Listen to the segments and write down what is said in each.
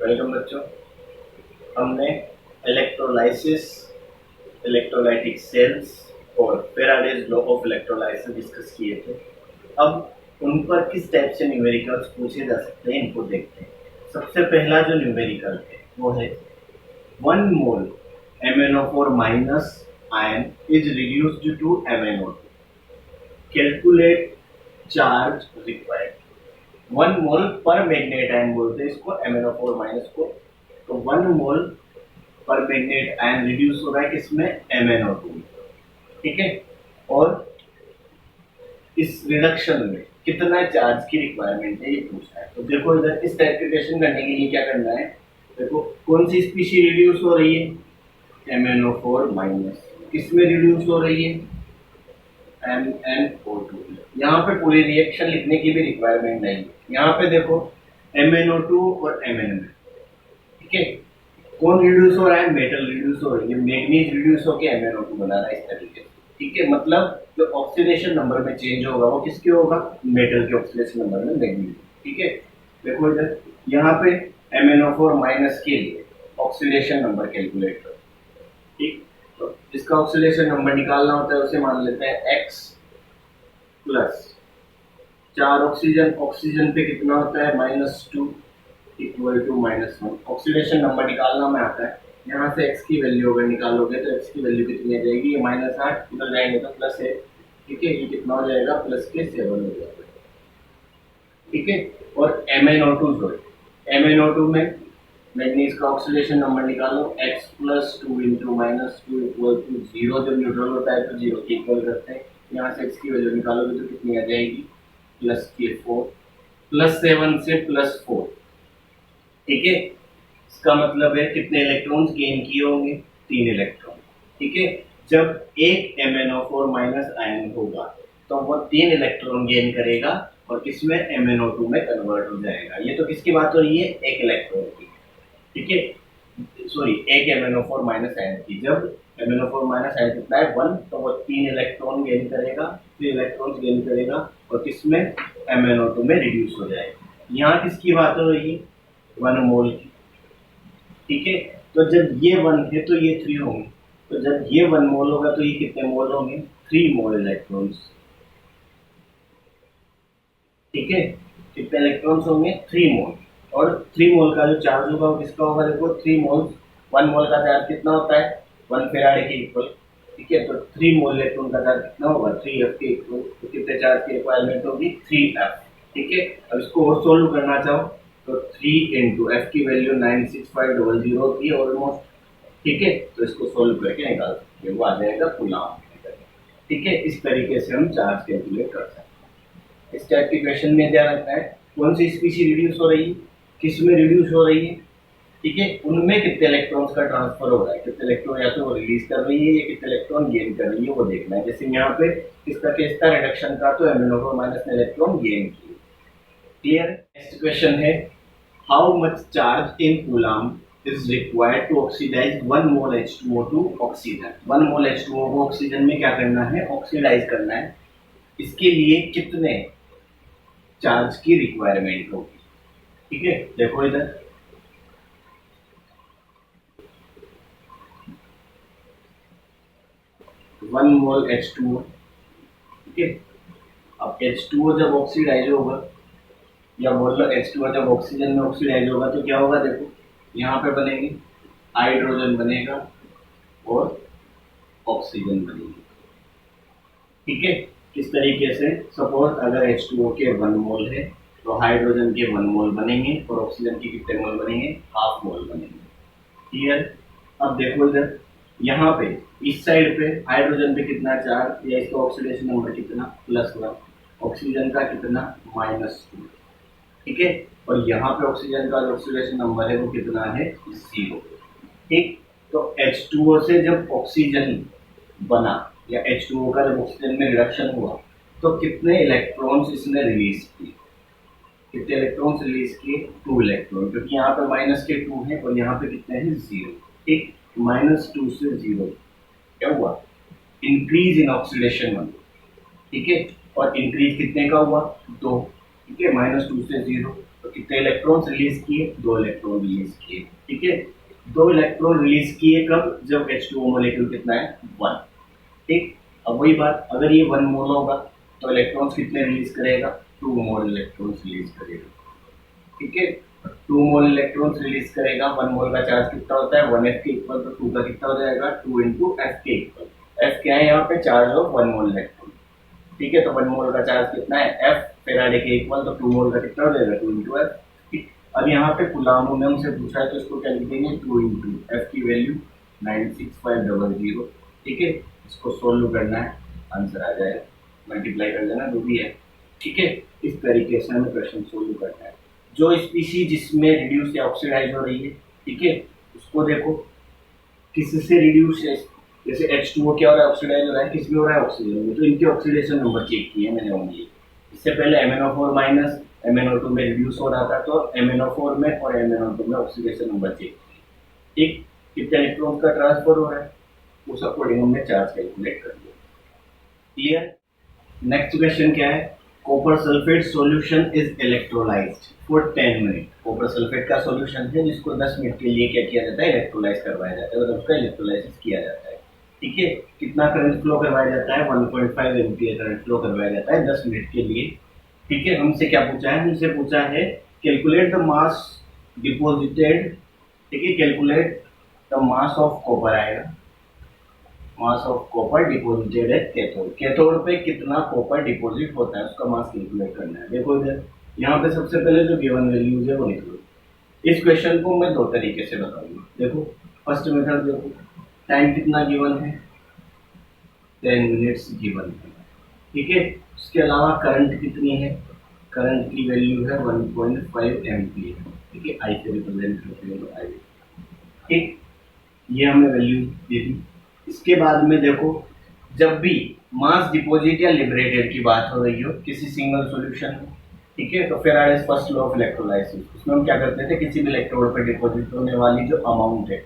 Welcome बच्चों। हमने electrolysis, electrolytic sales और Faraday's law of electrolysis discuss किए थे। अब उन पर किस टाइप से न्यूमेरिकल्स पूछे जा सकते हैं इनको देखते हैं। सबसे पहला जो न्यूमेरिकल है वो है 1 mole MnO4 minus ion is reduced to MnO2। Calculate charge required. 1 mole पर मैग्नेट आयन बोलते हैं इसको, MnO4 माइनस को। तो 1 मोल पर मैग्नेट आयन रिड्यूस हो रहा है किसमें, MnO2 में। ठीक है, और इस रिडक्शन में कितना चार्ज की रिक्वायरमेंट है ये पूछा है। तो देखो इधर इस टाइप के क्वेश्चन करने के लिए क्या करना है, देखो कौन सी स्पीशी रिड्यूस हो रही है, MnO4 माइनस। किसमें रिड्यूस हो रही है, MnO2। यहाँ पे पूरी रिएक्शन लिखने की भी रिक्वायरमेंट नहीं है। यहाँ पे देखो MnO2 और Mn, ठीक है, कौन रिड्यूस हो रहा है, मेटल रिड्यूस हो रही है। मैग्नीज रिड्यूस होकर MnO2 बना रहा है इस तरीके से। ठीक है, मतलब जो ऑक्सीडेशन नंबर में चेंज होगा वो किसके होगा, मेटल के ऑक्सीडेशन नंबर में मैग्नीज। ठीक है, देखो इधर यहाँ पे MnO4 माइनस के लिए ऑक्सीडेशन नंबर कैलकुलेट करो। ठीक, तो इसका ऑक्सीडेशन नंबर निकालना होता है, उसे मान लेते हैं X प्लस 4 ऑक्सीजन पे कितना होता है -2 इक्वल टू -1। ऑक्सीडेशन नंबर निकालना में आता है, यहाँ से x की वैल्यू अगर निकालोगे तो x की वैल्यू कितनी आ जाएगी, ये -8 इधर जाएंगे तो +1। ठीक है, ये कितना हो जाएगा, +7 हो जाएगा। ठीक है, और MnO2 जो है, MnO2 में मैग्नीज का ऑक्सीडेशन नंबर निकालो, x plus 2 into -2 equal to 0। जब न्यूट्रल होता है तो 0 की इक्वल करते हैं। यहाँ से x की वैल्यू निकालोगे तो कितनी आ जाएगी, +4 +7 से +4। ठीक है, इसका मतलब है कितने इलेक्ट्रॉन्स गेन किए होंगे, 3 इलेक्ट्रॉन। ठीक है, जब एक MnO4 माइनस आयन होगा तो वो 3 इलेक्ट्रॉन गेन करेगा और किसमें, MnO2 में कन्वर्ट हो जाएगा। ये तो किसकी बात हो रही है, एक इलेक्ट्रॉन की। ठीक है, सॉरी, एक MnO4 माइनस आयन की। जब MnO4 माइनस आयन कितना है, 1, तो वो 3 इलेक्ट्रॉन गेन करेगा, 3 इलेक्ट्रॉन गेन करेगा और किसमें, MnO2 में रिड्यूस हो जाएगा। यहाँ किसकी बात हो रही है, 1 मोल की। ठीक है, तो जब ये 1 है तो ये 3 होंगे, तो जब ये 1 मोल होगा तो ये कितने मोल होंगे, 3 मोल इलेक्ट्रॉन्स। ठीक है, कितने इलेक्ट्रॉन्स होंगे, 3 मोल। और 3 मोल का जो चार्ज होगा वो किसका होगा, देखो 3 मोल, 1 मोल का चार्ज कितना होता है, 1 फेराडे के इक्वल। ठीक है, तो 3 मोल इलेक्ट्रॉन का चार्ज कितना होगा, 3f के इक्वल। तो कितने चार्ज की रिक्वायरमेंट होगी, 3f। ठीक है, अब इसको और सोल्व करना चाहो तो 3 इंटू एफ की वैल्यू 96500 थी ऑलमोस्ट। ठीक है, तो इसको सोल्व करके निकाल सकते हैं, वो आ जाएगा कूलाम। ठीक है, इस तरीके से हम चार्ज कैलकुलेट कर सकते हैं। इस टाइप के क्वेश्चन में ध्यान रखना है कौन सी स्पीशी रिड्यूस हो रही है, किस में रिड्यूस हो रही है। ठीक है, उनमें कितने इलेक्ट्रॉन्स का ट्रांसफर हो रहा है, कितने इलेक्ट्रॉन या तो वो रिलीज कर रही है या कितने इलेक्ट्रॉन गेन कर रही है, वो देखना है। जैसे यहाँ पे किसका केस था, रिडक्शन का, तो MnO4 माइनस ने इलेक्ट्रॉन गेन किए। क्लियर। नेक्स्ट क्वेश्चन है, how much charge in coulomb is required to oxidize 1 mole H2O to oxygen। 1 mole H2O को ऑक्सीजन में क्या करना है, ऑक्सीडाइज करना है। इसके लिए कितने चार्ज की रिक्वायरमेंट होगी। ठीक है, देखो इधर 1 मोल H2O। ठीक है, अब H2O जब ऑक्सीडाइज होगा, या बोल लो H2O जब ऑक्सीजन में ऑक्सीडाइज होगा तो क्या होगा, देखो यहाँ पे बनेगी हाइड्रोजन बनेगा और ऑक्सीजन बनेगी। ठीक है, किस तरीके से, सपोज अगर H2O के 1 मोल है तो हाइड्रोजन के 1 मोल बनेंगे और ऑक्सीजन के कितने मोल बनेंगे, ½ मोल बनेंगे। क्लियर। अब देखो इधर यहाँ पे इस साइड पे हाइड्रोजन पे कितना चार्ज, या इसका ऑक्सीडेशन नंबर कितना, +1, ऑक्सीजन का कितना, -2। ठीक है, और यहाँ पे ऑक्सीजन का जो ऑक्सीडेशन नंबर है वो कितना है, 0। ठीक, तो H2O से जब ऑक्सीजन बना या H2O का जब ऑक्सीजन में रिडक्शन हुआ तो कितने इलेक्ट्रॉन्स इसने रिलीज किए, कितने इलेक्ट्रॉन्स रिलीज किए, 2 इलेक्ट्रॉन, क्योंकि यहाँ पे -2 है और यहाँ पे कितने हैं, 0। ठीक, -2 से 0 क्या हुआ, इंक्रीज इन ऑक्सीडेशन नंबर। ठीक है, और इंक्रीज कितने का हुआ, 2। ठीक है, -2 से 0 तो कितने इलेक्ट्रॉन्स रिलीज किए, 2 इलेक्ट्रॉन रिलीज किए। ठीक है, 2 इलेक्ट्रॉन रिलीज किए कब, जब H2O मॉलिक्यूल कितना है, 1। ठीक, अब वही बात, अगर ये 1 मोल होगा तो इलेक्ट्रॉन्स कितने रिलीज करेगा, 2 मोल इलेक्ट्रॉन्स रिलीज करेगा। ठीक है, 2 मोल इलेक्ट्रॉन्स रिलीज करेगा। 1 मोल का चार्ज कितना होता है, 1 F के इक्वल, तो 2 का कितना हो जाएगा, 2 इंटू एफ के इक्वल। एफ क्या है यहाँ पे, चार्ज ऑफ 1 मोल इलेक्ट्रॉन। ठीक है, तो 1 मोल का चार्ज कितना है, एफ फेराडे के इक्वल, तो 2 मोल का कितना हो जाएगा, 2 इंटू एफ। ठीक, अब यहाँ पे कुलाम्ब में हमसे पूछा है तो इसको क्या लिख देंगे, 2 इंटू एफ की वैल्यू 96500। ठीक है, इसको सोल्व करना है, आंसर आ जाएगा, मल्टीप्लाई कर देना जो भी है। ठीक है, इस तरीके से हमें क्वेश्चन सोल्व करना है। जो स्पीशीज जिसमें रिड्यूस या ऑक्सीडाइज हो रही है, ठीक है, उसको देखो किससे रिड्यूस है, जैसे H2O क्या हो रहा है, ऑक्सीडाइज हो रहा है, किसमें हो रहा है, ऑक्सीजन में। तो इनके ऑक्सीडेशन नंबर चेक किए मैंने ओनली। इससे पहले MnO4 माइनस MnO2 में रिड्यूस हो रहा था, तो MnO4 में और MnO2 में ऑक्सीडेशन नंबर चेक किए। ठीक, कितने इलेक्ट्रॉन का ट्रांसफर हो रहा है, उस अकॉर्डिंग हमने चार्ज कैलकुलेट कर लिया। क्लियर। नेक्स्ट क्वेश्चन क्या है, copper sulphate solution is electrolysed for 10 minute. Copper sulphate का सॉल्यूशन है जिसको 10 मिनट के लिए क्या किया जाता है, इलेक्ट्रोलाइज करवाया जाता है, मतलब उसका इलेक्ट्रोलाइसिस किया जाता है। ठीक है, कितना करंट फ्लो करवाया जाता है, 1.5 एम्पियर करंट फ्लो करवाया जाता है 10 मिनट के लिए। ठीक है, हमसे क्या पूछा है, हमसे पूछा है कैलकुलेट द मास डिपोजिटेड। ठीक है, calculate the mass of copper आएगा, mass of copper deposited at cathode. Cathode पे कितना कॉपर डिपॉजिट होता है उसका मास कैलकुलेट करना है। देखो इधर यहाँ पे सबसे पहले जो गिवन वैल्यूज है वो निकलो। इस क्वेश्चन को मैं 2 तरीके से बताऊंगा। देखो फर्स्ट मेथड, देखो टाइम कितना गिवन है, 10 मिनट्स गिवन है। ठीक है, उसके अलावा करंट कितनी है, करंट की वैल्यू है 1.5 एम्पियर। ठीक है, आई से रिप्रेजेंट करते हैं तो आई। ठीक, ये हमें वैल्यू दे दी। इसके बाद में देखो जब भी मास डिपॉजिट या लिबरेटेड की बात हो रही हो किसी सिंगल सॉल्यूशन में, ठीक है, तो Faraday's first law of electrolysis, उसमें हम क्या करते थे, किसी भी इलेक्ट्रोड पर डिपॉजिट होने वाली जो अमाउंट है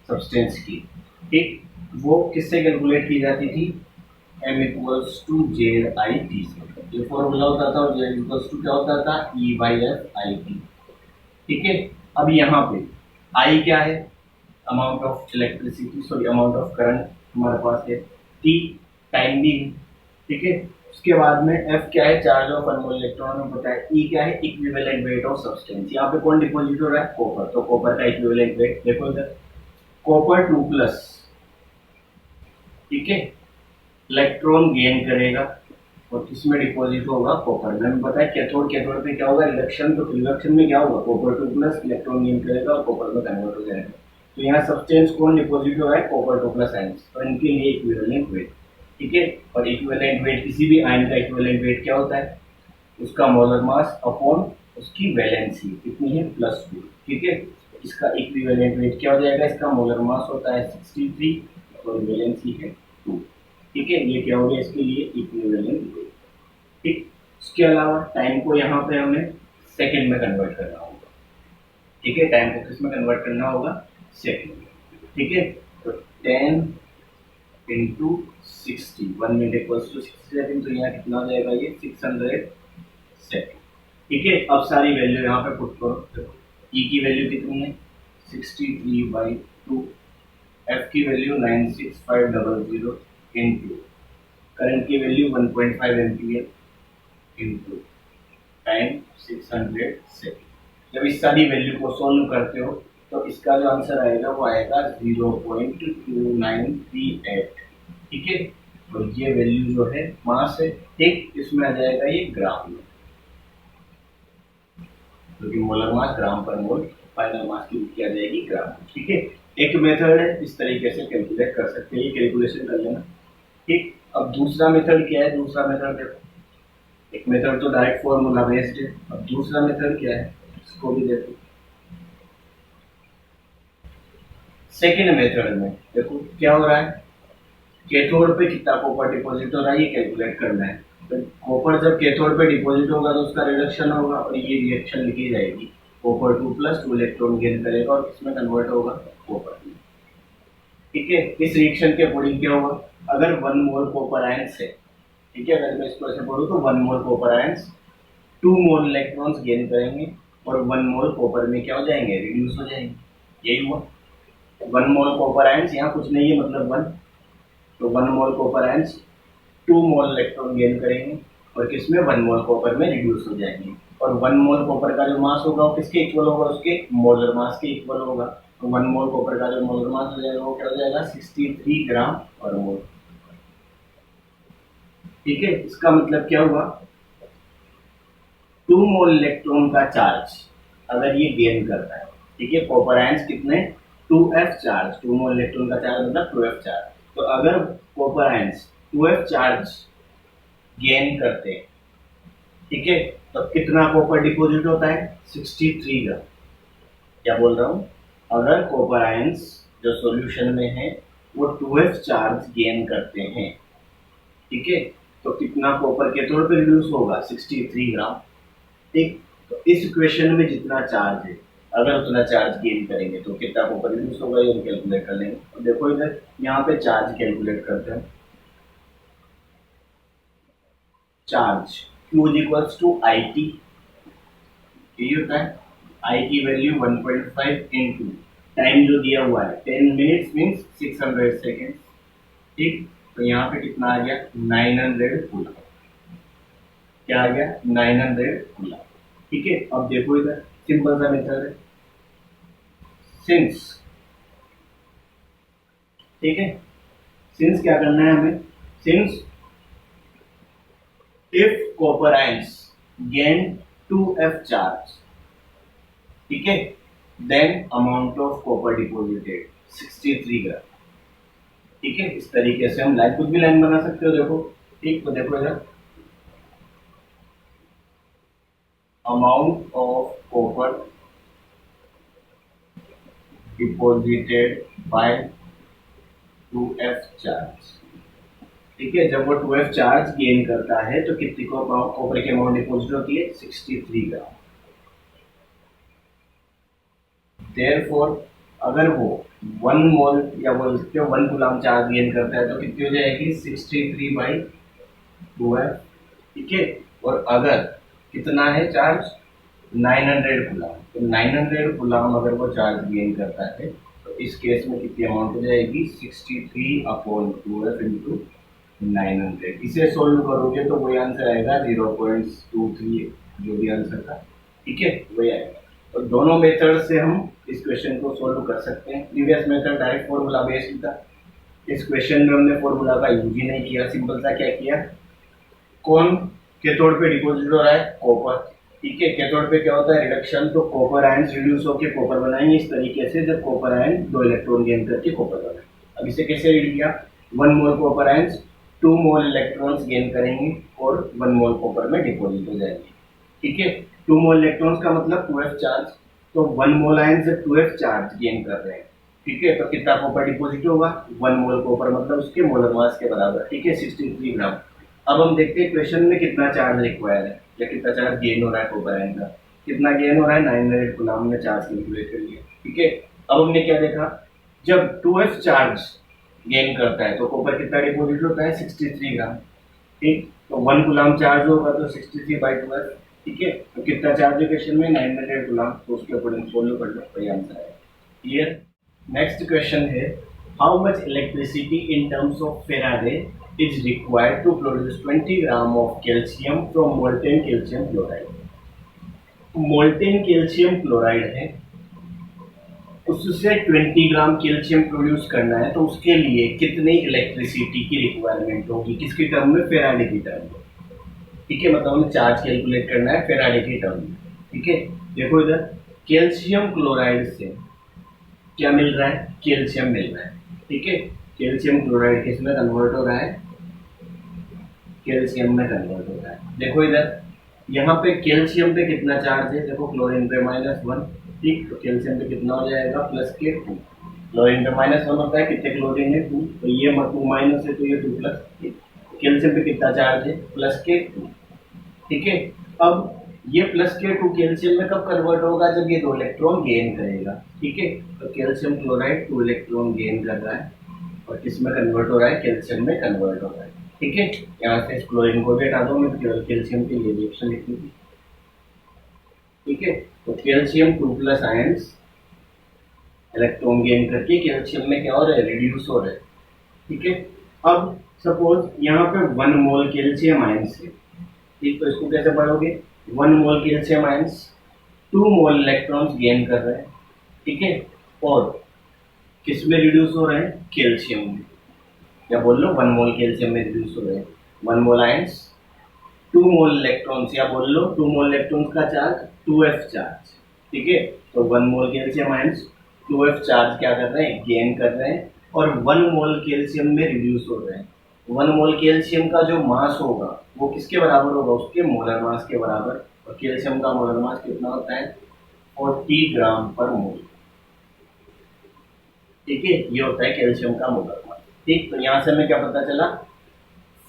सब्सटेंस की, ठीक, वो किससे कैलकुलेट की जाती थी, m equals to Z I T से। ये फॉर्मूला होता था और z इक्वल्स टू क्या होता था, e by F I T. ठीक है, अब यहाँ पे I क्या है, amount of electricity, sorry amount of current हमारे पास है, T टाइम भी है। ठीक है, उसके बाद में F क्या है, चार्ज ऑफ अनमोल इलेक्ट्रॉन में पता है, E क्या है, इक्विवेलेंट वेट ऑफ सब्सटेंस। यहाँ पे कौन डिपॉजिट हो रहा है, कॉपर, तो कॉपर का इक्विवेलेंट वेट देखो इधर, कॉपर 2+, ठीक है, इलेक्ट्रॉन गेन करेगा और किसमें डिपॉजिट होगा, कॉपर में। हमें पता है कैथोड, कैथोड पे क्या होगा, रिडक्शन, तो रिडक्शन में क्या होगा, कॉपर 2+, इलेक्ट्रॉन गेन करेगा और कॉपर में कन्वर्ट हो जाएगा। तो यहाँ सब्सटेंस कौन डिपॉजिट हो रहा है, कॉपर 2+ आयंस, तो इनके लिए इक्विवेलेंट वेट। ठीक है, और इक्विवेलेंट वेट, किसी भी आयन का इक्विवेलेंट वेट क्या होता है, उसका मोलर मास अपॉन उसकी वैलेंसी कितनी है, +2। ठीक है, इसका इक्विवेलेंट वेट क्या हो जाएगा, इसका मोलर मास होता है 63 और वैलेंसी है 2। ठीक है, ये क्या हो गया इसके लिए इक्विवेलेंट वेट। ठीक, उसके अलावा टाइम को यहाँ पे हमें सेकंड में कन्वर्ट करना होगा। ठीक है, टाइम को किस में कन्वर्ट करना होगा, सेकंड में। ठीक है, तो 10 into 60, 1 minute equals to 60 second, तो यहाँ कितना हो जाएगा, ये 600 सेकंड। ठीक है, अब सारी वैल्यू यहाँ पे पुट करो। ई की वैल्यू कितनी है, 63/2, एफ की वैल्यू 96500 इंटू करंट की value 1.5 ampere into time 600 second. जब इस सारी वैल्यू को सोल्व करते हो तो इसका जो आंसर आएगा वो आएगा 0.2938। ठीक है, तो ये वैल्यू जो है मास है। ठीक, इसमें आ जाएगा ये ग्राम में, क्योंकि मोलर मास ग्राम पर मोल, फाइनल मास की क्या जाएगी, ग्राम। ठीक है, एक मेथड है, इस तरीके से कैलकुलेट कर सकते हैं, ये कैलकुलेशन कर लेना। ठीक, अब दूसरा मेथड क्या है, दूसरा मेथड देखो, एक मेथड तो डायरेक्ट फॉर्मूला बेस्ड है, अब दूसरा मेथड क्या है, इसको भी देखो। सेकेंड मेथड में देखो क्या हो रहा है, कैथोड पे कितना कॉपर डिपॉजिट हो रहा है ये कैलकुलेट करना है। तो कॉपर जब कैथोड पे डिपॉजिट होगा तो उसका रिडक्शन होगा और ये रिएक्शन लिखी जाएगी, कॉपर 2+, 2 इलेक्ट्रॉन गेन करेगा और किसमें कन्वर्ट होगा, कॉपर में। ठीक है, इस रिएक्शन के अकॉर्डिंग क्या होगा, अगर 1 मोल कॉपर आयंस है, ठीक है, अगर मैं इसको ऐसे पढ़ूँ तो 1 mole copper ions 2 mole electrons gain करेंगे और 1 मोल कॉपर में क्या हो जाएंगे, रिड्यूस हो जाएंगे। यही हुआ 1 मोल कॉपर आयंस, यहाँ कुछ नहीं है मतलब 1, तो 1 mole copper ions 2 mole electron gain करेंगे और किसमें 1 मोल कॉपर में रिड्यूस हो जाएंगे। और 1 मोल कॉपर का जो मास होगा वो किसके इक्वल होगा, उसके मोलर मास के इक्वल होगा। तो 1 मोल कॉपर का जो मोलर मास हो जाएगा वो क्या हो जाएगा, 63 ग्राम पर मोल। ठीक है, इसका मतलब क्या हुआ, 2 मोल इलेक्ट्रॉन का चार्ज अगर ये गेन करता है, ठीक है, कॉपर आयंस कितने 2f चार्ज, 2 मोल इलेक्ट्रॉन का चार्ज मतलब 2f चार्ज। तो अगर copper ions 2f charge gain करते हैं, ठीक है, तो कितना कॉपर डिपॉजिट होता है, 63 ग्राम। क्या बोल रहा हूं, अगर कॉपर आयंस जो सॉल्यूशन में है वो 2f चार्ज गेन करते हैं, ठीक है, तो कितना कॉपर के तौर पे रिड्यूस होगा, 63 ग्राम। ठीक, तो इस इक्वेशन में जितना चार्ज है अगर उतना चार्ज गेन करेंगे तो कितना कॉपर रिड्यूस होगा, ये हम कैलकुलेट कर लेंगे। तो देखो इधर यहाँ पे चार्ज कैलकुलेट करते हैं। Charge Q equals to I T, यही होता है, आई की वैल्यू 1.5 इंटू टाइम जो दिया हुआ है 10 मिनट्स मीन्स 600 सेकेंड। ठीक, तो यहाँ पे कितना आ गया 900 कूलम। क्या आ गया 900 कूलम। ठीक है, अब देखो इधर सिंपल सा मेथड है, सिंस, ठीक है, सिंस क्या करना है हमें, since if copper ions gain 2f charge, ठीक है, then amount of copper deposited 63 gram. ठीक है, इस तरीके से हम लाइन, कुछ भी लाइन बना सकते हो, देखो। ठीक, तो देखो इधर amount of copper deposited bye 2f charge. ठीक है, जब वो 2f चार्ज गेन करता है तो कितनी कॉपर की अमाउंट डिपॉजिट होती है, 63 ग्राम। देयरफॉर अगर वो 1 मोल या वो 1 कूलम चार्ज गेन करता है तो कितनी हो जाएगी, 63 बाई 2f। ठीक है, और अगर कितना है चार्ज 900 कूलम, तो 900 कूलम अगर वो चार्ज गेन करता है तो इस केस में कितनी अमाउंट हो जाएगी, 63 अपॉन 2f इंटू 900। इसे सोल्व करोगे तो वही आंसर आएगा 0.23, जो भी आंसर था। ठीक है, वही आएगा। तो दोनों मेथड से हम इस क्वेश्चन को सोल्व कर सकते हैं। Previous method direct formula based था, इस क्वेश्चन में हमने फॉर्मूला का यूज ही नहीं किया, सिंपल सा क्या किया, कौन कैथोड पे डिपॉजिट हो रहा है, कॉपर। ठीक है, कैथोड पे क्या होता है, रिडक्शन, तो कॉपर आयंस रिड्यूस होकर कॉपर बनाएंगे इस तरीके से, जब कॉपर आयन 2 इलेक्ट्रॉन गेन करके कॉपर बनाए। अब इसे कैसे रीड किया, 1 mole copper ions 2 mole electrons gain करेंगे और 1 मोल कॉपर में डिपॉजिट हो जाएंगे। ठीक है, 2 मोल इलेक्ट्रॉन्स का मतलब 2f चार्ज, तो 1 मोल आयन से 2f चार्ज गेन कर रहे हैं। ठीक है, तो कितना कॉपर डिपॉजिट होगा, 1 मोल कॉपर मतलब उसके मोलर मास के बराबर। ठीक है, 63 ग्राम। अब हम देखते हैं क्वेश्चन में कितना चार्ज रिक्वायर है या कितना चार्ज गेन हो रहा है कॉपर आयन का। कितना गेन हो रहा है, 900 कूलम में चार्ज कैलकुलेट कर लिया। ठीक है, अब हमने क्या देखा, जब 2f चार्ज गेन करता है तो कॉपर कितना डिपॉजिट होता है, 63 ग्राम। ठीक, तो 1 कूलम चार्ज होगा तो 63 बाई 12। ठीक है, तो कितना चार्ज है क्वेश्चन में, 900 कूलम, तो उसके अकॉर्डिंग सोल्व कर लो, वही आंसर है। क्लियर। नेक्स्ट क्वेश्चन है, how much electricity in terms of Faraday is required to produce 20 gram of calcium from molten calcium chloride. Molten calcium chloride है, उससे 20 ग्राम कैल्शियम प्रोड्यूस करना है, तो उसके लिए कितनी इलेक्ट्रिसिटी की रिक्वायरमेंट होगी, किसकी टर्म में, फेराडे की टर्म में। ठीक है, मतलब हमें चार्ज कैलकुलेट करना है फेराडे की टर्म में। ठीक है, देखो इधर कैल्शियम क्लोराइड से क्या मिल रहा है, कैल्शियम मिल रहा है। ठीक है, कैल्शियम क्लोराइड किसमें कन्वर्ट हो रहा है, कैल्शियम में कन्वर्ट हो रहा है। देखो इधर यहाँ पे कैल्शियम पे कितना चार्ज है, देखो क्लोरीन पे -1। ठीक, तो कैल्शियम पे कितना हो जाएगा, प्लस के 2। क्लोरीन पे -1 होता है, कितने क्लोरीन है 2, तो ये 2 माइनस है तो ये 2 प्लस। कैल्शियम पे कितना चार्ज है, प्लस के 2। ठीक है, अब ये प्लस के 2 कैल्शियम में कब कन्वर्ट होगा, जब ये 2 इलेक्ट्रॉन गेन करेगा। ठीक है, तो कैल्शियम क्लोराइड 2 इलेक्ट्रॉन गेन कर रहा है और किसमें कन्वर्ट हो रहा है, कैल्शियम में कन्वर्ट हो रहा है। ठीक है, यहाँ से क्लोरीन को भी हटा दो, मैं केवल कैल्शियम के लिए रिएक्शन लिखूंगी। ठीक है। तो कैल्शियम 2+ आयंस इलेक्ट्रॉन गेन करके कैल्शियम में क्या हो रहा है, रिड्यूस हो रहा है। ठीक है। अब सपोज यहाँ पे 1 मोल कैल्शियम आयंस है, ठीक, तो इसको कैसे पढ़ोगे, 1 mole calcium ions 2 mole electrons gain कर रहे हैं, ठीक है, और किस में रिड्यूस हो रहे हैं, कैल्शियम में, या बोल लो 1 मोल कैल्शियम में रिड्यूस हो रहे हैं। 1 मोल आयंस 2 मोल इलेक्ट्रॉन्स, या बोल लो 2 मोल इलेक्ट्रॉन्स का चार्ज 2f चार्ज, ठीक है। तो 1 mole calcium ions 2f charge क्या कर रहे हैं, गेन कर रहे हैं, और 1 मोल कैल्शियम में रिड्यूस हो रहे हैं। 1 मोल कैल्शियम का जो मास होगा वो किसके बराबर होगा, उसके मोलर मास के बराबर, और कैल्शियम का मोलर मास कितना होता है, 40 ग्राम पर मोल, ठीक है। ये होता है कैल्शियम का मोलर मास, ठीक। तो यहाँ से हमें क्या पता चला,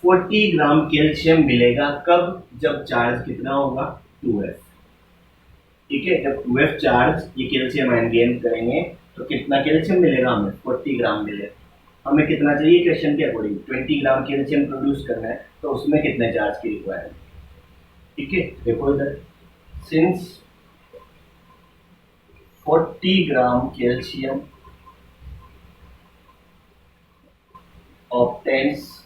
40 ग्राम कैल्शियम मिलेगा, कब, जब चार्ज कितना होगा, 2f, ठीक है। जब 2f चार्ज ये कैल्शियम आयन गेन करेंगे तो कितना कैल्शियम मिलेगा हमें, 40 ग्राम मिलेगा। हमें कितना चाहिए क्वेश्चन के अकॉर्डिंग, 20 ग्राम कैल्शियम प्रोड्यूस करना है, तो उसमें कितने चार्ज की रिक्वायरमेंट, ठीक है। देखो इधर, since 40 gram calcium obtains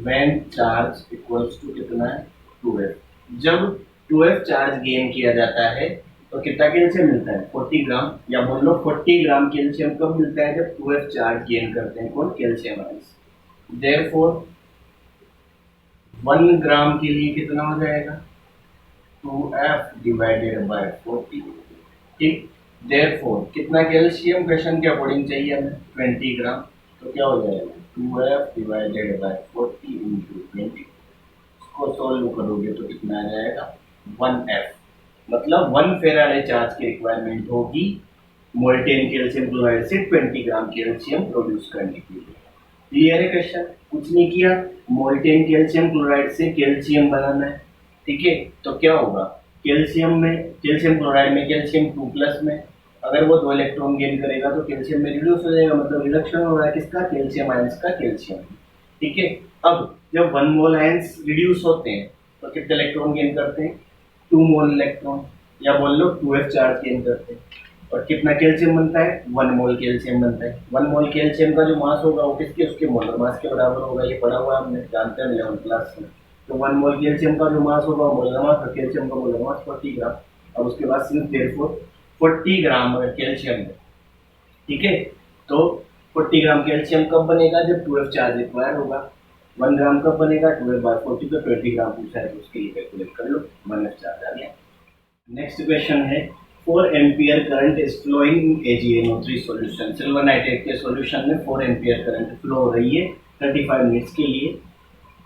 when charge equals to कितना है, 2f। जब 2f चार्ज गेन किया जाता है तो कितना कैल्शियम मिलता है, 40 ग्राम, या बोल लो 40 ग्राम कैल्शियम कब मिलता है, जब 2f चार्ज गेन करते हैं कौन, कैल्शियम आयंस। देयरफॉर 1 ग्राम के लिए कितना हो जाएगा, 2f डिवाइडेड बाय 40, ठीक। देयरफॉर कितना कैल्शियम क्वेश्चन के अकॉर्डिंग चाहिए हमें, 20 ग्राम, तो क्या हो जाएगा, 2f डिवाइडेड बाय 40 इंटू 20, इसको सोल्व करोगे तो कितना आ जाएगा, 1f, मतलब 1 फेराडे चार्ज की रिक्वायरमेंट होगी मोल्टेन कैल्शियम क्लोराइड से 20 ग्राम कैल्शियम प्रोड्यूस करने के लिए। क्लियर है क्वेश्चन, कुछ नहीं किया, मोल्टेन कैल्शियम क्लोराइड से कैल्शियम बनाना है, ठीक है। तो क्या होगा, कैल्शियम में, कैल्शियम क्लोराइड में कैल्शियम 2+ में अगर वो 2 इलेक्ट्रॉन गेन करेगा तो कैल्शियम में रिड्यूस हो जाएगा, मतलब रिडक्शन हो रहा है किसका, कैल्शियम आयंस का कैल्शियम, ठीक है। अब जब 1 मोल आयंस रिड्यूस होते हैं तो कितने इलेक्ट्रॉन गेन करते हैं, 2 मोल इलेक्ट्रॉन, या बोल लो 2f चार्ज गेन करते हैं, और कितना कैल्शियम बनता है, 1 मोल कैल्शियम बनता है। 1 मोल कैल्शियम का जो मास होगा वो किसके, उसके मोलर मास के बराबर होगा, ये पढ़ा हुआ हमने, जानते हैं 11th क्लास में। तो 1 मोल कैल्शियम का जो मास होगा मोलर मास, और कैल्शियम का मोलर मास 40 ग्राम, और उसके बाद सिंस देयरफॉर 40 ग्राम अगर कैल्शियम है, ठीक है, तो 40 ग्राम कैल्शियम कब बनेगा, जब 2f चार्ज रिक्वायर होगा। 1 ग्राम कब बनेगा, 2f बाय 40, तो 20 ग्राम पूछा है तो उसके लिए कैलकुलेट कर लो, 1f चार्ज आ गया। नेक्स्ट क्वेश्चन है, 4 ampere current is flowing in AgNO3 solution. Silver nitrate के सॉल्यूशन में 4 एम्पियर करंट फ्लो हो रही है 35 मिनट्स के लिए।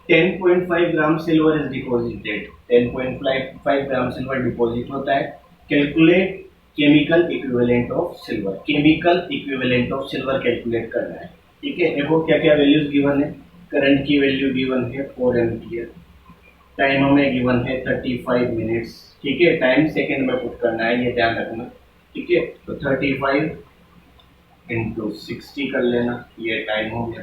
10.5 gram silver is deposited, 10.5 gram silver deposit होता है। Calculate chemical equivalent of silver, chemical equivalent of silver calculate करना है, ठीक है। देखो क्या क्या वैल्यूज गिवन है, करंट की वैल्यू गिवन है 4 एम्पियर, टाइम हमें गिवन है 35 मिनट्स, ठीक है, टाइम सेकेंड में पुट करना है, ये ध्यान रखना, ठीक है। तो 35 इंटू 60 कर लेना, ये टाइम हो गया,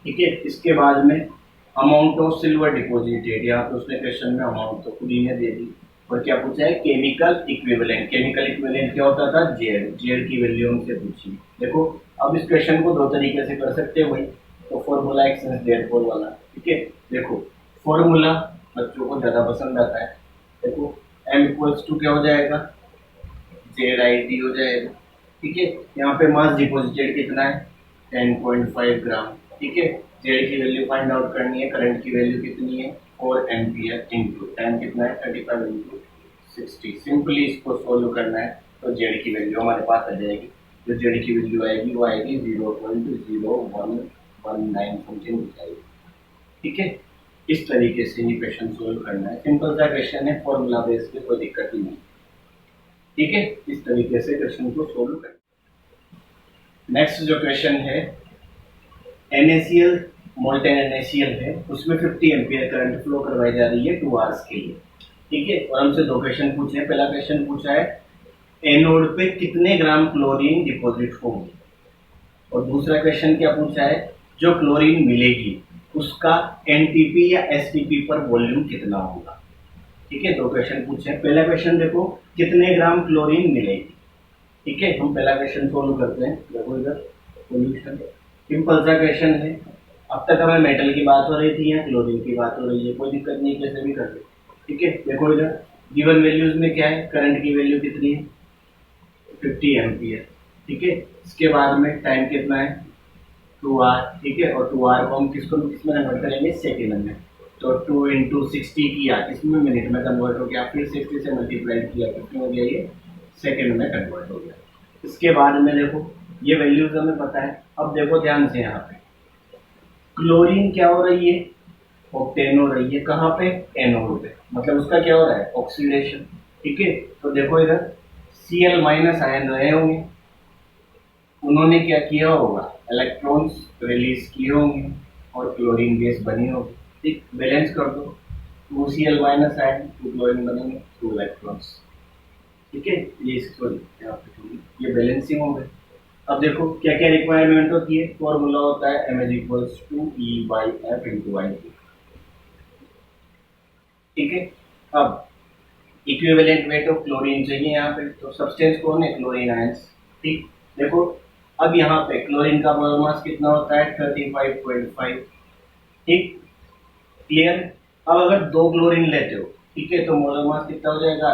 ठीक है। इसके बाद में अमाउंट ऑफ सिल्वर डिपॉजिटेड, यहाँ पे उसने क्वेश्चन में अमाउंट तो खुद ही ने दे दी, और क्या पूछा है, केमिकल इक्विवेलेंट। केमिकल इक्विवेलेंट क्या होता था, जेड, जेड की वैल्यू हमसे पूछी। देखो अब इस क्वेश्चन को 2 तरीके से कर सकते हो भाई, तो फॉर्मूला एक सिंस देयरफॉर वाला, ठीक है। देखो फॉर्मूला बच्चों को ज़्यादा पसंद आता है, देखो m इक्वल्स टू क्या हो जाएगा, ZIT हो जाएगा, ठीक है। यहाँ पे मास डिपॉजिटेड कितना है, 10.5 ग्राम, ठीक है। जेड की वैल्यू फाइंड आउट करनी है, करंट की वैल्यू कितनी है, 4 एम्पियर, इंटू टाइम कितना है 35 इंटू 60। सिंपली इसको सोल्व करना है तो जेड की वैल्यू हमारे पास आ जाएगी, जो जेड की वैल्यू आएगी वो आएगी 0.0119 समथिंग आएगी, ठीक है। इस तरीके से ये क्वेश्चन सोल्व करना है, सिंपल सा क्वेश्चन है, फॉर्मूला बेस पे कोई दिक्कत ही नहीं, ठीक है। इस तरीके से क्वेश्चन को सोल्व करना। नेक्स्ट जो क्वेश्चन है, NaCl, मोल्टेन NaCl है, उसमें 50 एम्पियर करंट फ्लो करवाई जा रही है 2 आवर्स के लिए, ठीक है। और हमसे 2 क्वेश्चन पूछे हैं। पहला क्वेश्चन पूछा है एनोड पे कितने ग्राम क्लोरीन डिपॉजिट होगी, और दूसरा क्वेश्चन क्या पूछा है, जो क्लोरीन मिलेगी उसका एनटीपी या एसटीपी पर वॉल्यूम कितना होगा। ठीक है, दो क्वेश्चन पूछे हैं। पहला क्वेश्चन देखो, कितने ग्राम क्लोरीन मिलेगी। ठीक है, हम पहला क्वेश्चन सोल्व करते हैं। देखो इधर सॉल्यूशन सिंपल सा क्वेश्चन है। अब तक हमें मेटल की बात हो रही थी या क्लोरीन की बात हो रही है, कोई दिक्कत नहीं, कैसे भी कर ले। ठीक है, देखो इधर गिवन वैल्यूज में क्या है, करंट की वैल्यू कितनी है 50 एम्पियर। ठीक है, इसके बाद में टाइम कितना है 2 आवर। ठीक है, और 2 आवर को हम किसको किसमें कन्वर्ट करेंगे, सेकेंड में। तो 2 इंटू 60 किया, किसमें मिनट में कन्वर्ट हो गया, फिर 60 से मल्टीप्लाई किया, कितने हो गया ये सेकेंड में कन्वर्ट हो गया। इसके बाद में देखो ये वैल्यूज हमें पता है। अब देखो ध्यान से, यहाँ पे क्लोरीन क्या हो रही है, ऑक्टेन हो रही है। कहाँ पे, एनोड पे, मतलब उसका क्या हो रहा है, ऑक्सीडेशन। ठीक है, तो देखो इधर Cl माइनस आयन रहे होंगे, उन्होंने क्या किया होगा, इलेक्ट्रॉन्स रिलीज किए होंगे और क्लोरीन गैस बनी होगी। ठीक, बैलेंस कर दो, 2Cl माइनस आयन 2 क्लोरीन बनेंगे 2 इलेक्ट्रॉन्स। ठीक है, ये सॉरी ये बैलेंसिंग हो गई। अब देखो क्या क्या रिक्वायरमेंट होती है, फॉर्मूला होता है Mg=E/F/I2। ठीक है, अब इक्विवेलेंट वेट ऑफ क्लोरीन चाहिए यहाँ पे, तो सब्सटेंस कौन है, क्लोरीन आयंस। ठीक, देखो अब यहाँ पे क्लोरीन का मोलर मास कितना होता है 35.5। ठीक, क्लियर। अब अगर 2 क्लोरीन लेते हो, ठीक है, तो मोलर मास कितना हो जाएगा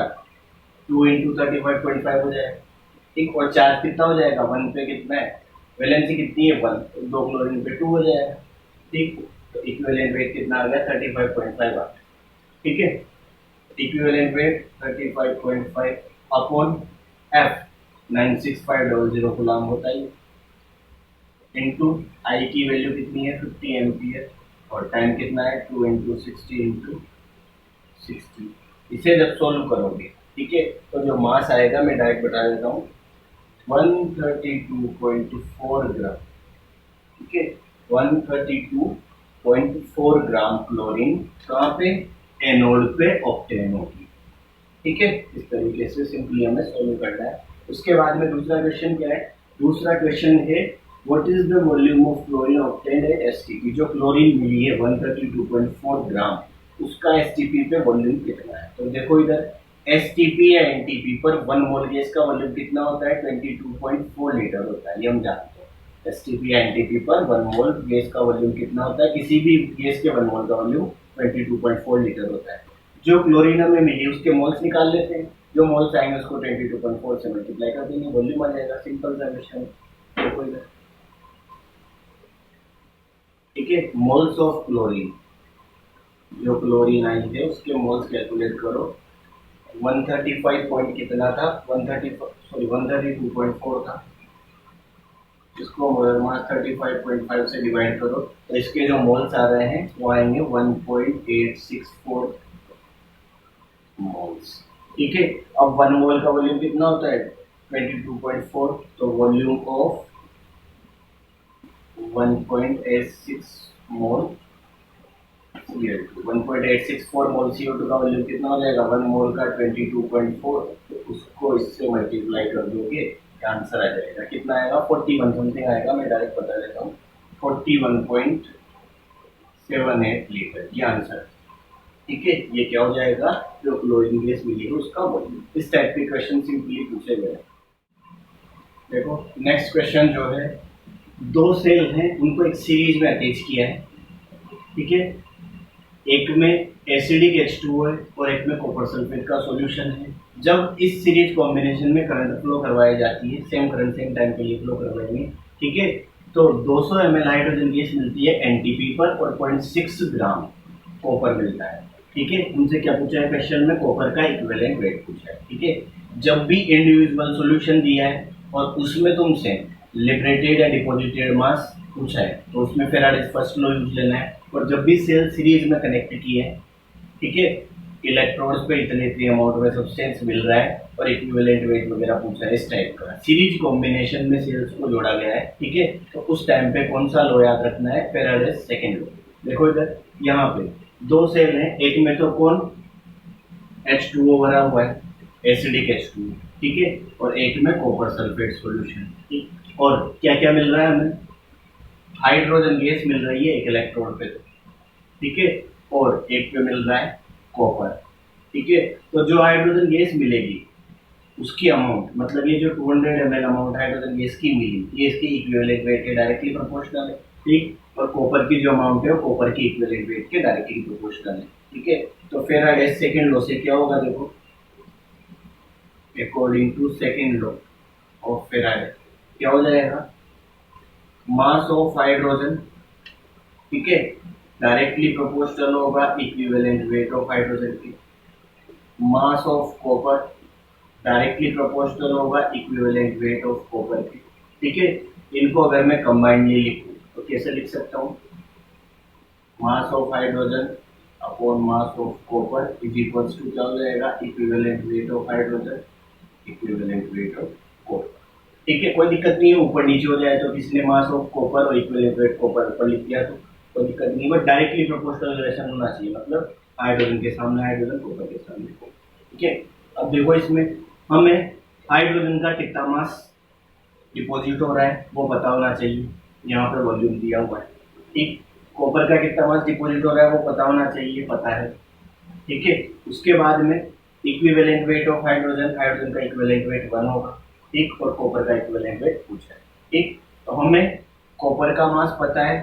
2 इंटू 35.5 हो जाएगा। ठीक, और चार्ज कितना हो जाएगा 1 पे कितना है, वैलेंसी कितनी है 1, तो 2 क्लोरीन पे 2 हो जाएगा। ठीक, तो इक्विवेलेंट वेट कितना आ गया 35.5 आ गया। ठीक है, इक्विवेलेंट वेट 35.5 अपॉन एफ 96500 गुलाम होता है, इंटू आई की वैल्यू कितनी है 50 एम्पियर और टाइम कितना है 2 इंटू 60 इंटू 60। इसे जब सोल्व करोगे, ठीक है, तो जो मास आएगा मैं डायरेक्ट बता देता हूँ 132.4 ग्राम। ठीक है, 132.4 ग्राम क्लोरीन कहाँ पे, एनोड पे ऑब्टेन होगी। ठीक है, इस तरीके से सिंपली हमें सोल्व करना है। उसके बाद में दूसरा क्वेश्चन क्या है, दूसरा क्वेश्चन है what is the volume of chlorine obtained at STP. जो क्लोरीन मिली है 132.4 ग्राम, उसका एसटीपी पे वॉल्यूम कितना है। तो देखो इधर एसटीपी या एनटीपी पर 1 मोल गैस का वॉल्यूम कितना होता है 22.4 लीटर होता है, ये हम जानते हैं। एसटीपी या एनटीपी पर 1 मोल गैस का वॉल्यूम कितना होता है, किसी भी गैस के 1 मोल का वॉल्यूम 22.4 लीटर होता है। जो क्लोरीन हमें मिली उसके मोल्स निकाल लेते हैं, जो मोल्स आएंगे उसको 22.4 से मल्टीप्लाई कर देंगे, वॉल्यूम आ जाएगा। सिंपल सा क्वेश्चन। ठीक है, मोल्स ऑफ क्लोरीन, जो क्लोरीन आई थे उसके मोल्स कैलकुलेट करो। 135 पॉइंट कितना था, 132.4 था। इसको मोलर मास 35.5 से डिवाइड करो, तो इसके जो मोल्स आ रहे हैं वो आएंगे 1.864 मोल्स। ठीक है, अब 1 मोल का वॉल्यूम कितना होता है 22.4, तो volume of 1.86 mole CO2, 1.864 mole CO2 का वॉल्यूम कितना हो जाएगा, 1 मोल का 22.4, तो उसको इससे मल्टीप्लाई कर दोगे, आंसर आ जाएगा। कितना आएगा 41 समथिंग आएगा, मैं डायरेक्ट बता देता हूँ 41.78 लीटर, ये आंसर। ठीक है, ये क्या हो जाएगा, जो क्लोरीन गैस मिली है उसका वॉल्यूम। इस टाइप के क्वेश्चन सिंपली पूछे गए। देखो नेक्स्ट क्वेश्चन जो है, 2 सेल हैं उनको एक सीरीज में अटैच किया है। ठीक है, एक में एसिडिक H2O है और एक में कॉपर सल्फेट का सॉल्यूशन है। जब इस सीरीज कॉम्बिनेशन में करंट फ्लो करवाई जाती है, सेम करंट सेम टाइम के लिए फ्लो करवाएंगे। ठीक है, तो 200 ml हाइड्रोजन गैस मिलती है एनटीपी पर और 0.6 ग्राम कॉपर मिलता है। ठीक है, उनसे क्या पूछा है क्वेश्चन में, कॉपर का इक्विवेलेंट वेट पूछा है। ठीक है, जब भी इंडिविजुअल सॉल्यूशन दिया है और उसमें तुमसे लिबरेटेड या डिपॉजिटेड मास पूछा है, तो उसमें फेराडेज फर्स्ट लॉ यूज लेना है। और जब भी सेल सीरीज में कनेक्ट की है, ठीक है, इलेक्ट्रॉन्स पे इतने अमाउंट में सब्सटेंस मिल रहा है और इक्विवेलेंट वेट वगैरह पूछा है, इस टाइप का सीरीज कॉम्बिनेशन में सेल्स को जोड़ा गया है। ठीक है, तो उस टाइम पे कौन सा लॉ याद रखना है, फेराडेज सेकंड लॉ। देखो इधर यहाँ पे 2 सेल हैं, एक में तो कौन H2O भरा हुआ है, एसिडिक H2O। ठीक है, और एक में कॉपर सल्फेट सॉल्यूशन। ठीक, और क्या क्या मिल रहा है हमें, हाइड्रोजन गैस मिल रही है एक इलेक्ट्रोड पे, ठीक है, और एक पे मिल रहा है कॉपर, ठीक है। तो जो हाइड्रोजन गैस मिलेगी उसकी अमाउंट, मतलब ये जो 200 ml अमाउंट हाइड्रोजन गैस की मिली, ये इसकी इक्विवेलेंट वेट के डायरेक्टली प्रोपोर्शनल है, ठीक। और कॉपर की जो अमाउंट है वो कॉपर की इक्विवेलेंट वेट के डायरेक्टली प्रोपोर्शनल है, ठीक है। तो फेराडेस सेकंड लॉ से क्या होगा, देखो, according to second law of Faraday क्या हो जाएगा, मास ऑफ हाइड्रोजन, ठीक है, डायरेक्टली प्रोपोर्शनल होगा इक्विवेलेंट वेट ऑफ हाइड्रोजन की। Mass of copper directly proportional होगा इक्विवेलेंट वेट ऑफ कॉपर की, ठीक है। इनको अगर मैं कंबाइंडली लिखूं तो कैसे लिख सकता हूं, mass of hydrogen upon mass of copper is equals to क्या हो जाएगा, equivalent weight of hydrogen equivalent weight of copper, ठीक है। कोई दिक्कत नहीं है, ऊपर नीचे हो जाए तो किसी ने मास ऑफ कॉपर और इक्विवेलेंट वेट कॉपर ऊपर लिख दिया तो कोई दिक्कत नहीं, बट डायरेक्टली प्रोपोर्शनल रिलेशन होना चाहिए, मतलब हाइड्रोजन के सामने हाइड्रोजन, कॉपर के सामने कॉपर, ठीक है। अब देखो इसमें हमें हाइड्रोजन का कितना मास डिपॉजिट हो रहा है वो पता होना चाहिए, यहाँ पे वॉल्यूम दिया हुआ है, ठीक। कॉपर का कितना मास डिपॉजिट हो रहा है वो पता होना चाहिए, पता है, ठीक है। उसके बाद में equivalent weight of hydrogen, hydrogen का इक्विवेलेंट वेट 1 होगा, ठीक, और कॉपर का इक्विवेलेंट वेट पूछा है, ठीक। तो हमें कॉपर का मास पता है,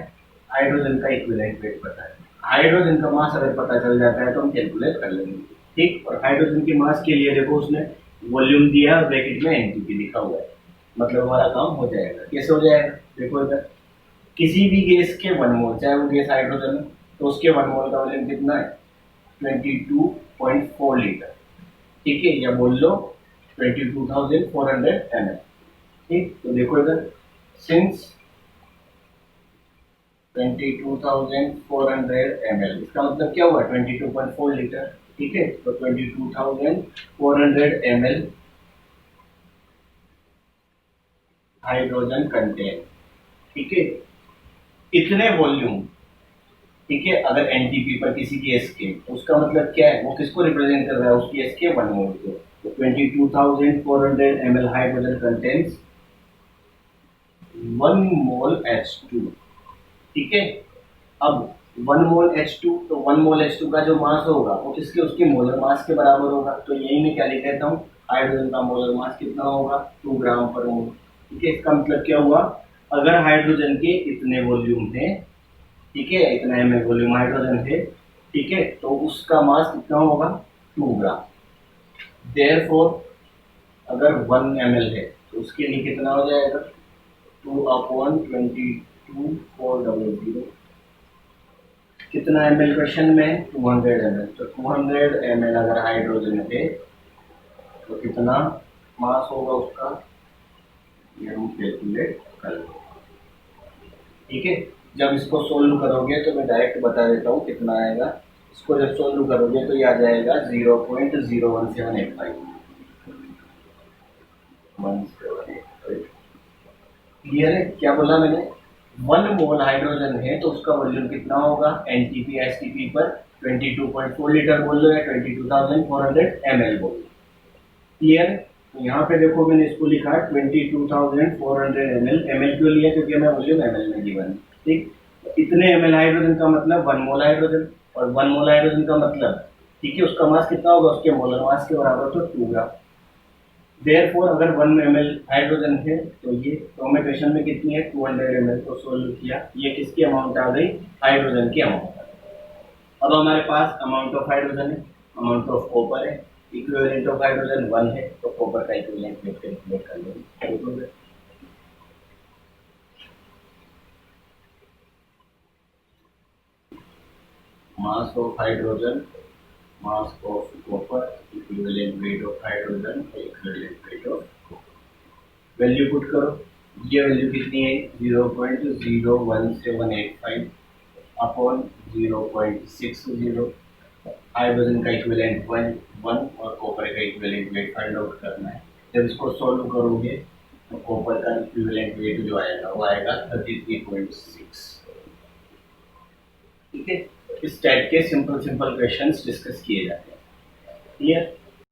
हाइड्रोजन का इक्विवेलेंट वेट पता है। हाइड्रोजन का मास अगर पता चल जाता है तो हम कैलकुलेट कर लेंगे, ठीक। और हाइड्रोजन के मास के लिए देखो उसने वॉल्यूम दिया और ब्रैकेट में एनटीपी लिखा हुआ है, मतलब हमारा काम हो जाएगा। कैसे हो जाएगा, देखो इधर किसी भी गैस के 1 मोल, चाहे वो गैस हाइड्रोजन है तो उसके 1 मोल का वॉल्यूम कितना है, 22.4 लीटर, ठीक है, या बोल लो 22,400 ml, ठीक। तो देखो इधर सिंस 22,400 ml, इसका मतलब क्या हुआ, 22.4 लीटर, ठीक है। तो 22,400 ml हाइड्रोजन कंटेन, ठीक है, इतने वॉल्यूम, ठीक है। अगर एनटीपी पर किसी गैस के, तो उसका मतलब क्या है, वो किसको रिप्रेजेंट कर रहा है, उस गैस के 1 मोल को। तो 22,400 ml हाइड्रोजन कंटेन्स 1 मोल H2, ठीक है। अब 1 मोल H2, तो 1 मोल H2 का जो मास होगा वो किसके, उसके मोलर मास के बराबर होगा। तो यही मैं क्या लिख देता हूँ, हाइड्रोजन का मोलर मास कितना होगा, 2 ग्राम पर मोल, ठीक है। इसका मतलब क्या हुआ, अगर हाइड्रोजन के इतने वॉल्यूम है, ठीक है, इतना एम वॉल्यूम हाइड्रोजन है, ठीक है, तो उसका मास कितना होगा, 2 ग्राम। देयरफॉर अगर 1 ml है तो उसके लिए कितना हो जाएगा, 2/22,400, कितना ml क्वेश्चन में, 200 ml। तो 200 ml अगर हाइड्रोजन है तो कितना मास होगा उसका, ये हम कैलकुलेट कर लेंगे, ठीक है। जब इसको सोल्व करोगे तो मैं डायरेक्ट बता देता हूँ कितना आएगा। इसको जब सोल्व करोगे तो ये आ जाएगा 0.01785, क्लियर है क्या बोला मैंने, 1 मोल हाइड्रोजन है तो उसका वॉल्यूम कितना होगा, एनटीपी एसटीपी पर 22.4 लीटर बोल दो या 22,400 ml बोल दो, क्लियर। तो यहाँ पे देखो मैंने इसको लिखा 22,400 ml, ml क्यों लिया, क्योंकि हमें वॉल्यूम ml में गिवन, ठीक। इतने ml हाइड्रोजन का मतलब 1 मोल हाइड्रोजन, और 1 मोल हाइड्रोजन का मतलब, ठीक है, उसका मास कितना होगा, उसके मोलर मास के बराबर, तो 2 ग्राम। देयरफॉर अगर 1 ml हाइड्रोजन है तो ये, तो हमें क्वेश्चन में कितनी है, 200 ml, तो सोल्व किया, ये किसकी अमाउंट आ गई, हाइड्रोजन की अमाउंट आ गई। अब हमारे पास अमाउंट ऑफ हाइड्रोजन है, अमाउंट ऑफ कॉपर है, इक्विवेलेंट ऑफ हाइड्रोजन 1 है, तो कॉपर का इक्विवेलेंट वेट कैलकुलेट कर लेंगे। मास of hydrogen, mass of copper, equivalent weight of hydrogen, equivalent weight of copper. Value put करो, ये वैल्यू कितनी है, 0.01785 अपॉन 0.60, हाइड्रोजन का इक्विवेलेंट 1 और कॉपर का इक्विवेलेंट वेट फाइंड आउट करना है। जब इसको सॉल्व करोगे तो कॉपर का इक्विवेलेंट वेट जो आएगा वो आएगा 33.6, ठीक है। इस टाइप के सिंपल क्वेश्चंस डिस्कस किए जाते हैं, क्लियर।